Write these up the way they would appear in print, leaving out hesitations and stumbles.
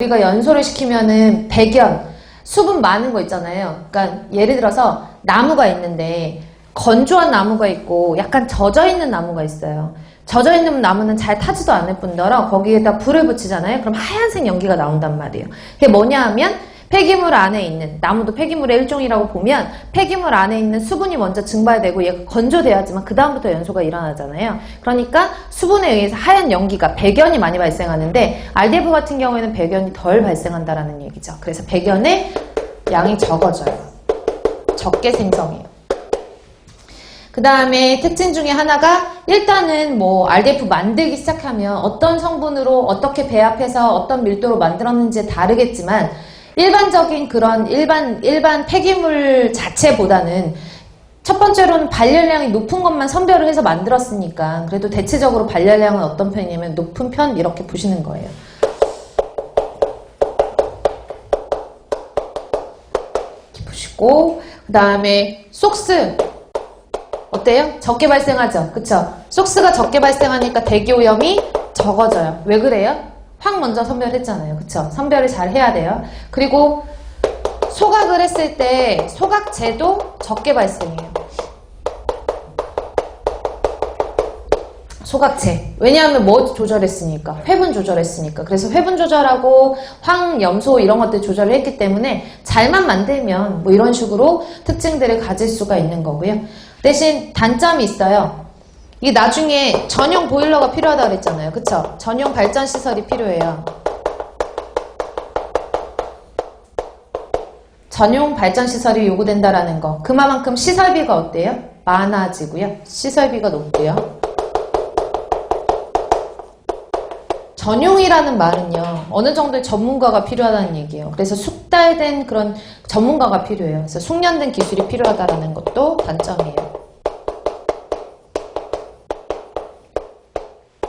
우리가 연소를 시키면은 배견, 수분 많은 거 있잖아요. 그러니까 예를 들어서 나무가 있는데 건조한 나무가 있고 약간 젖어있는 나무가 있어요. 젖어있는 나무는 잘 타지도 않을 뿐더러 거기에다 불을 붙이잖아요. 그럼 하얀색 연기가 나온단 말이에요. 그게 뭐냐 하면 폐기물 안에 있는, 나무도 폐기물의 일종이라고 보면 폐기물 안에 있는 수분이 먼저 증발되고 얘가 건조돼야지만 그 다음부터 연소가 일어나잖아요. 그러니까 수분에 의해서 하얀 연기가, 배견이 많이 발생하는데 RDF 같은 경우에는 배견이 덜 발생한다라는 얘기죠. 그래서 배견의 양이 적어져요. 적게 생성해요. 그 다음에 특징 중에 하나가 일단은 뭐 RDF 만들기 시작하면 어떤 성분으로 어떻게 배합해서 어떤 밀도로 만들었는지 다르겠지만 일반적인 그런 일반 폐기물 자체보다는 첫 번째로는 발열량이 높은 것만 선별을 해서 만들었으니까 그래도 대체적으로 발열량은 어떤 편이냐면 높은 편 이렇게 보시는 거예요. 이렇게 보시고 그 다음에 속스 어때요? 적게 발생하죠? 그쵸? 속스가 적게 발생하니까 대기오염이 적어져요. 왜 그래요? 확 먼저 선별했잖아요. 그쵸? 선별을 잘 해야 돼요. 그리고 소각을 했을 때 소각제도 적게 발생해요. 소각제. 왜냐하면 뭐 조절했으니까? 회분 조절했으니까. 그래서 회분 조절하고 황염소 이런 것들 조절을 했기 때문에 잘만 만들면 뭐 이런 식으로 특징들을 가질 수가 있는 거고요. 대신 단점이 있어요. 이게 나중에 전용 보일러가 필요하다고 그랬잖아요. 그쵸? 전용 발전 시설이 필요해요. 전용 발전 시설이 요구된다라는 거. 그만큼 시설비가 어때요? 많아지고요. 시설비가 높고요. 전용이라는 말은요. 어느 정도의 전문가가 필요하다는 얘기예요. 그래서 숙달된 그런 전문가가 필요해요. 그래서 숙련된 기술이 필요하다라는 것도 단점이에요.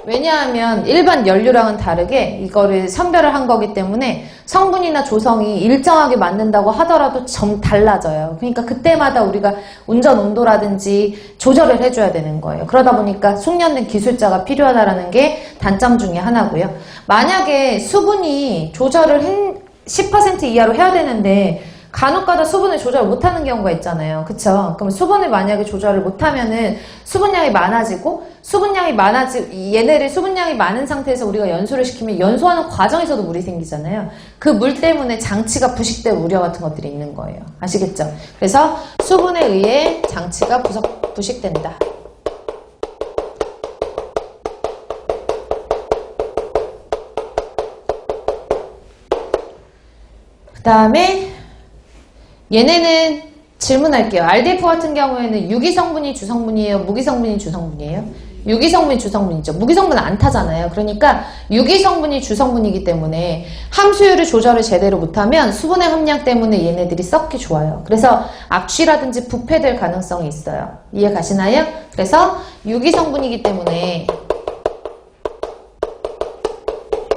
왜냐하면 일반 연료랑은 다르게 이거를 선별을 한 거기 때문에 성분이나 조성이 일정하게 맞는다고 하더라도 좀 달라져요. 그러니까 그때마다 우리가 운전 온도라든지 조절을 해줘야 되는 거예요. 그러다 보니까 숙련된 기술자가 필요하다는 게 단점 중에 하나고요. 만약에 수분이 조절을 10% 이하로 해야 되는데 간혹가다 수분을 조절 못하는 경우가 있잖아요. 그쵸? 그럼 수분을 만약에 조절을 못하면은 수분량이 많아지고 얘네를 수분량이 많은 상태에서 우리가 연소를 시키면 연소하는 과정에서도 물이 생기잖아요. 그 물 때문에 장치가 부식될 우려 같은 것들이 있는 거예요. 아시겠죠? 그래서 수분에 의해 장치가 부식된다. 그 다음에 얘네는 질문할게요. RDF 같은 경우에는 유기성분이 주성분이에요? 무기성분이 주성분이에요? 유기성분이 주성분이죠. 무기성분은 안 타잖아요. 그러니까 유기성분이 주성분이기 때문에 함수율을 조절을 제대로 못하면 수분의 함량 때문에 얘네들이 썩기 좋아요. 그래서 악취라든지 부패될 가능성이 있어요. 이해 가시나요? 그래서 유기성분이기 때문에